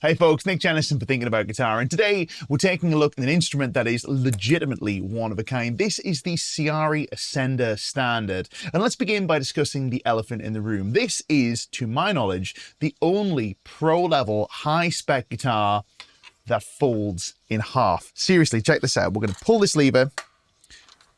Hey folks, Nick Jennison for Thinking About Guitar, and today we're taking a look at an instrument that is legitimately one of a kind. This is the Ciari Ascender Standard, and let's begin by discussing the elephant in the room. This is, to my knowledge, the only pro-level, high-spec guitar that folds in half. Seriously, check this out. We're going to pull this lever,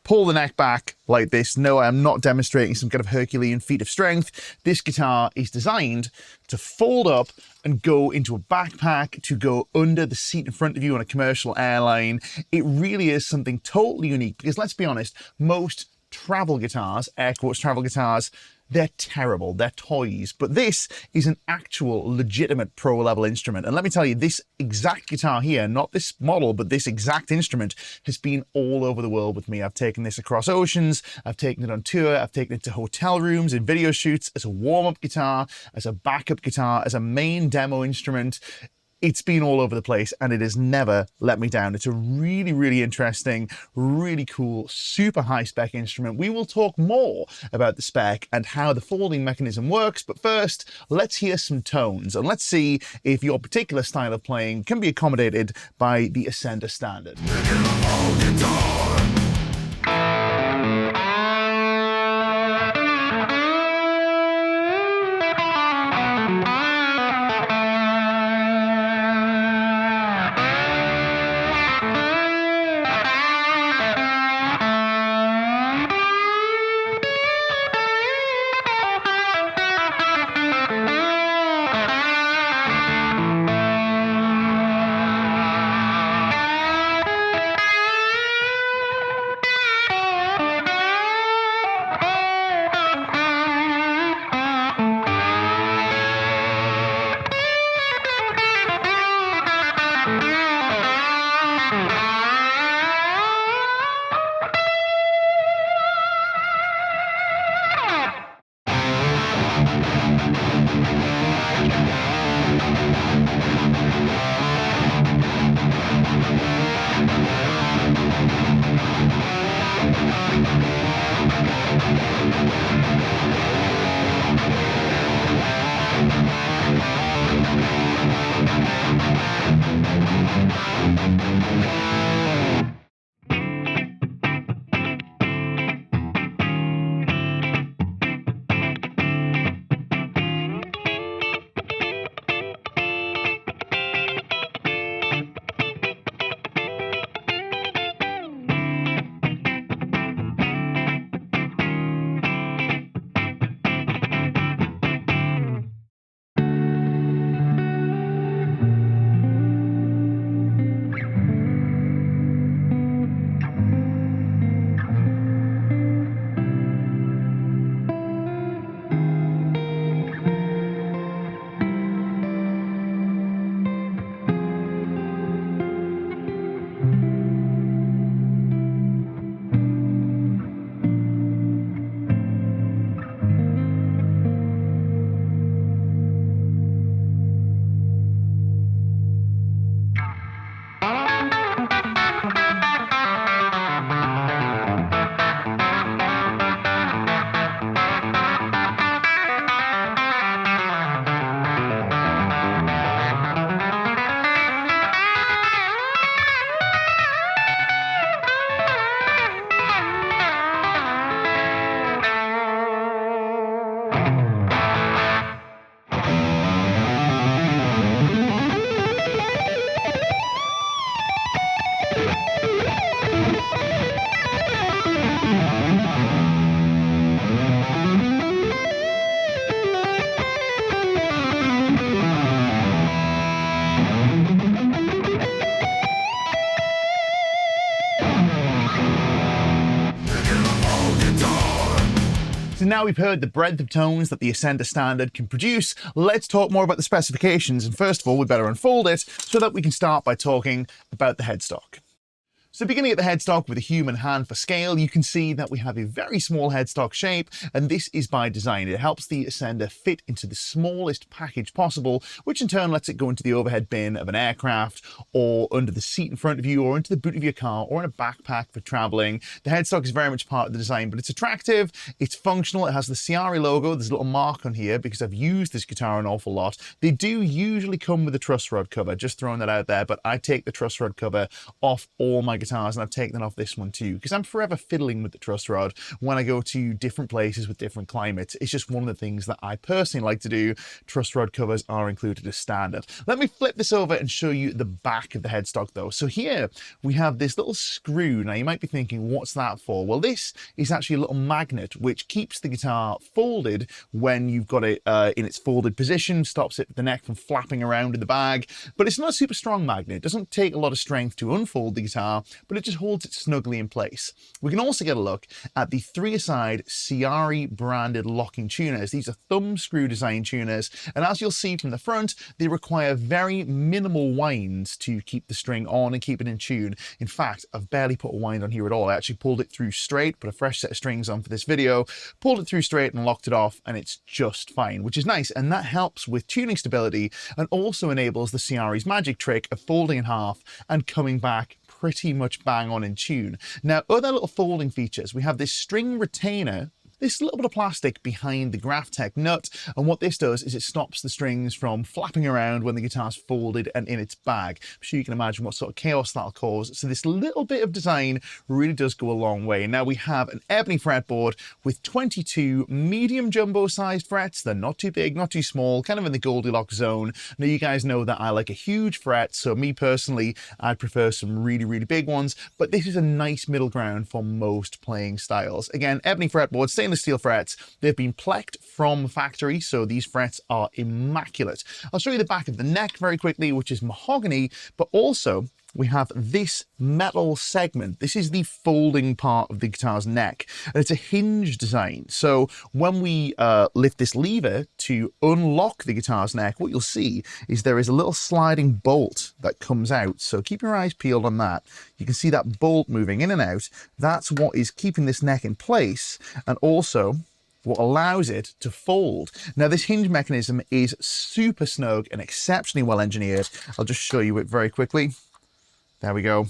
pull the neck back like this. No, I'm not demonstrating some kind of Herculean feat of strength. This guitar is designed to fold up and go into a backpack, to go under the seat in front of you on a commercial airline. It really is something totally unique because, let's be honest, most travel guitars, air quotes travel guitars, they're terrible, they're toys, but this is an actual legitimate pro level instrument. And let me tell you, this exact guitar here, not this model, but this exact instrument has been all over the world with me. I've taken this across oceans, I've taken it on tour, I've taken it to hotel rooms, in video shoots, as a warm-up guitar, as a backup guitar, as a main demo instrument. It's been all over the place and it has never let me down. It's a really, really interesting, really cool, super high spec instrument. We will talk more about the spec and how the folding mechanism works, but first, let's hear some tones and let's see if your particular style of playing can be accommodated by the Ascender Standard. So now we've heard the breadth of tones that the Ascender Standard can produce, let's talk more about the specifications. And first of all, we better unfold it so that we can start by talking about the headstock. So beginning at the headstock with a human hand for scale, you can see that we have a very small headstock shape, and this is by design. It helps the Ascender fit into the smallest package possible, which in turn lets it go into the overhead bin of an aircraft, or under the seat in front of you, or into the boot of your car, or in a backpack for traveling. The headstock is very much part of the design, but it's attractive, it's functional, it has the Ciari logo. There's a little mark on here because I've used this guitar an awful lot. They do usually come with a truss rod cover, just throwing that out there, but I take the truss rod cover off all my guitars, and I've taken that off this one too, because I'm forever fiddling with the truss rod when I go to different places with different climates. It's just one of the things that I personally like to do. Truss rod covers are included as standard. Let me flip this over and show you the back of the headstock though. So here we have this little screw. Now you might be thinking, what's that for? Well, this is actually a little magnet which keeps the guitar folded when you've got it in its folded position, stops the neck from flapping around in the bag. But it's not a super strong magnet. It doesn't take a lot of strength to unfold the guitar, but it just holds it snugly in place. We can also get a look at the 3-a-side Ciari branded locking tuners. These are thumb screw design tuners, and as you'll see from the front, they require very minimal winds to keep the string on and keep it in tune. In fact, I've barely put a wind on here at all. I actually pulled it through straight, put a fresh set of strings on for this video, pulled it through straight and locked it off, and it's just fine, which is nice, and that helps with tuning stability and also enables the Ciari's magic trick of folding in half and coming back pretty much bang on in tune. Now, other little folding features, we have this string retainer, this little bit of plastic behind the Graphtec nut, and what this does is it stops the strings from flapping around when the guitar's folded and in its bag. I'm sure you can imagine what sort of chaos that'll cause. So this little bit of design really does go a long way. Now we have an ebony fretboard with 22 medium jumbo sized frets. They're not too big, not too small, kind of in the Goldilocks zone. Now you guys know that I like a huge fret, so me personally, I'd prefer some really, really big ones, but this is a nice middle ground for most playing styles. Again, ebony fretboard, stainless steel frets. They've been plecked from factory, so these frets are immaculate. I'll show you the back of the neck very quickly, which is mahogany, but also we have this metal segment. This is the folding part of the guitar's neck, and it's a hinge design. So when we lift this lever to unlock the guitar's neck, what you'll see is there is a little sliding bolt that comes out. So keep your eyes peeled on that. You can see that bolt moving in and out. That's what is keeping this neck in place, and also what allows it to fold. Now this hinge mechanism is super snug and exceptionally well engineered. I'll just show you it very quickly. There we go.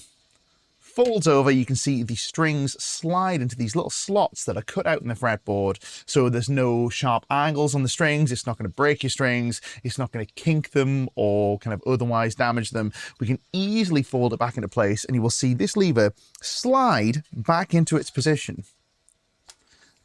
Folds over, you can see the strings slide into these little slots that are cut out in the fretboard, so there's no sharp angles on the strings. It's not going to break your strings, it's not going to kink them or kind of otherwise damage them. We can easily fold it back into place, and you will see this lever slide back into its position.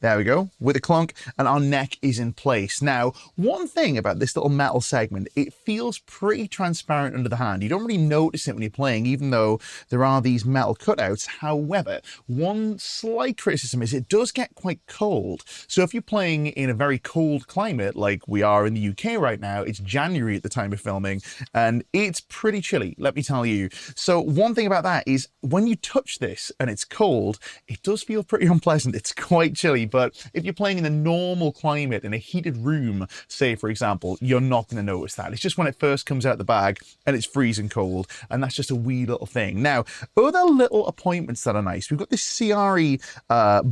There we go, with a clunk, and our neck is in place. Now, one thing about this little metal segment, it feels pretty transparent under the hand. You don't really notice it when you're playing, even though there are these metal cutouts. However, one slight criticism is it does get quite cold. So if you're playing in a very cold climate, like we are in the UK right now, it's January at the time of filming, and it's pretty chilly, let me tell you. So one thing about that is when you touch this and it's cold, it does feel pretty unpleasant. It's quite chilly. But if you're playing in a normal climate, in a heated room, say, for example, you're not going to notice that. It's just when it first comes out the bag and it's freezing cold, and that's just a wee little thing. Now, other little appointments that are nice. We've got this Ciari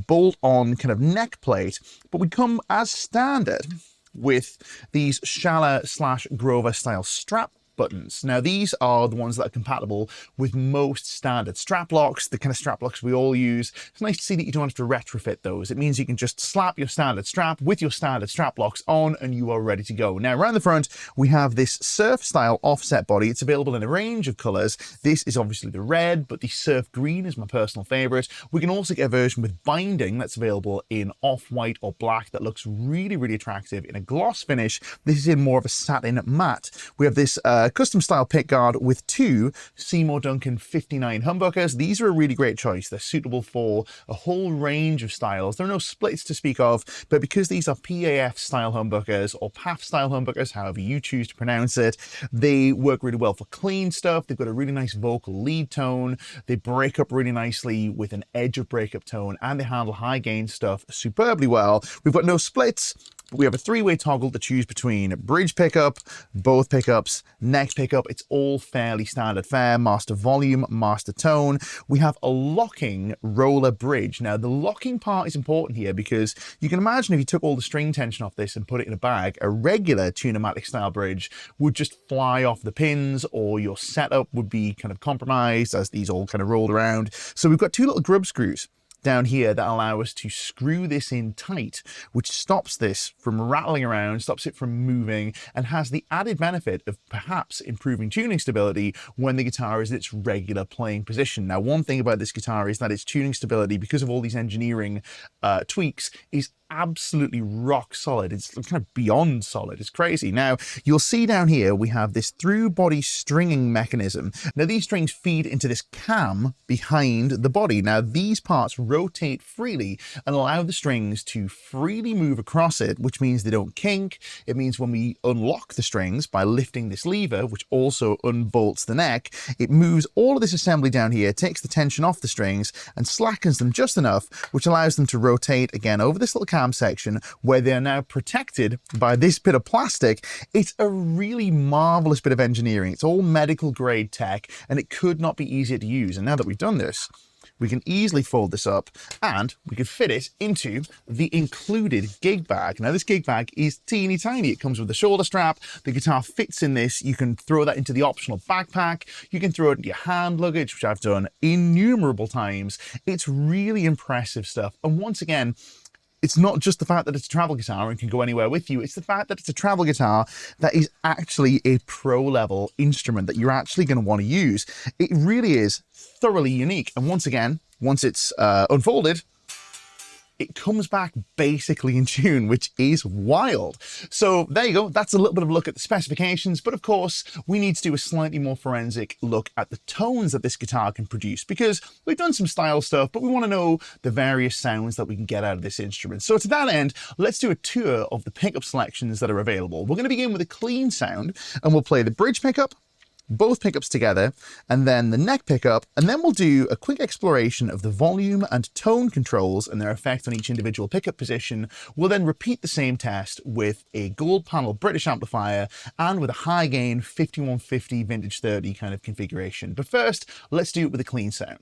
bolt-on kind of neck plate, but we come as standard with these Schaller/Grover style strap buttons. Now these are the ones that are compatible with most standard strap locks, the kind of strap locks we all use. It's nice to see that you don't have to retrofit those. It means you can just slap your standard strap with your standard strap locks on and you are ready to go. Now around the front we have this surf style offset body. It's available in a range of colors. This is obviously the red, but the surf green is my personal favorite. We can also get a version with binding that's available in off-white or black that looks really, really attractive in a gloss finish. This is in more of a satin matte. We have this custom style pickguard with two Seymour Duncan 59 humbuckers. These are a really great choice. They're suitable for a whole range of styles. There are no splits to speak of, but because these are PAF style humbuckers or PAF style humbuckers, however you choose to pronounce it, they work really well for clean stuff. They've got a really nice vocal lead tone. They break up really nicely with an edge of breakup tone, and they handle high gain stuff superbly well. We've got no splits. But we have a three-way toggle to choose between bridge pickup, both pickups, neck pickup. It's all fairly standard fare, master volume, master tone. We have a locking roller bridge. Now, the locking part is important here because you can imagine if you took all the string tension off this and put it in a bag, a regular Tune-o-matic style bridge would just fly off the pins, or your setup would be kind of compromised as these all kind of rolled around. So we've got two little grub screws down here that allow us to screw this in tight, which stops this from rattling around, stops it from moving, and has the added benefit of perhaps improving tuning stability when the guitar is in its regular playing position. Now, one thing about this guitar is that its tuning stability, because of all these engineering tweaks, is absolutely rock solid. It's kind of beyond solid. It's crazy. Now, you'll see down here we have this through body stringing mechanism. Now, these strings feed into this cam behind the body. Now, these parts rotate freely and allow the strings to freely move across it, which means they don't kink. It means when we unlock the strings by lifting this lever, which also unbolts the neck, it moves all of this assembly down here, takes the tension off the strings and slackens them just enough, which allows them to rotate again over this little cam section where they're now protected by this bit of plastic. It's a really marvelous bit of engineering. It's all medical grade tech, and it could not be easier to use. And now that we've done this, we can easily fold this up and we can fit it into the included gig bag. Now, this gig bag is teeny tiny. It comes with a shoulder strap. The guitar fits in this. You can throw that into the optional backpack. You can throw it into your hand luggage, which I've done innumerable times. It's really impressive stuff. And once again, it's not just the fact that it's a travel guitar and can go anywhere with you. It's the fact that it's a travel guitar that is actually a pro-level instrument that you're actually going to want to use. It really is thoroughly unique. And once again, once it's unfolded, it comes back basically in tune, which is wild. So there you go. That's a little bit of a look at the specifications. But of course, we need to do a slightly more forensic look at the tones that this guitar can produce, because we've done some style stuff, but we want to know the various sounds that we can get out of this instrument. So to that end, let's do a tour of the pickup selections that are available. We're going to begin with a clean sound, and we'll play the bridge pickup, both pickups together, and then the neck pickup, and then we'll do a quick exploration of the volume and tone controls and their effect on each individual pickup position. We'll then repeat the same test with a gold panel British amplifier and with a high gain 5150 vintage 30 kind of configuration. But first, let's do it with a clean sound.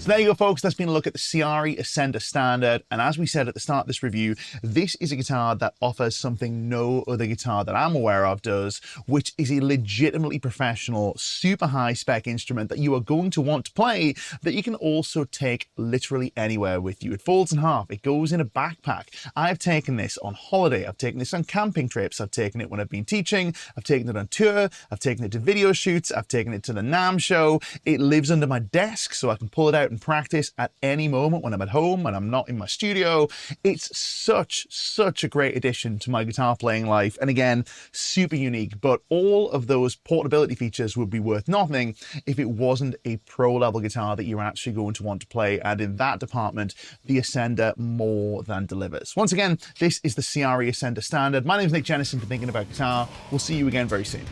So there you go, folks. That's been a look at the Ciari Ascender Standard. And as we said at the start of this review, this is a guitar that offers something no other guitar that I'm aware of does, which is a legitimately professional, super high spec instrument that you are going to want to play, that you can also take literally anywhere with you. It folds in half. It goes in a backpack. I've taken this on holiday. I've taken this on camping trips. I've taken it when I've been teaching. I've taken it on tour. I've taken it to video shoots. I've taken it to the NAMM show. It lives under my desk so I can pull it out and practice at any moment when I'm at home, when I'm not in my studio. It's such a great addition to my guitar playing life. And again, super unique, but all of those portability features would be worth nothing if it wasn't a pro level guitar that you're actually going to want to play. And in that department, the Ascender more than delivers. Once again, this is the Ciari Ascender Standard. My name is Jennison for Thinking About Guitar. We'll see you again very soon.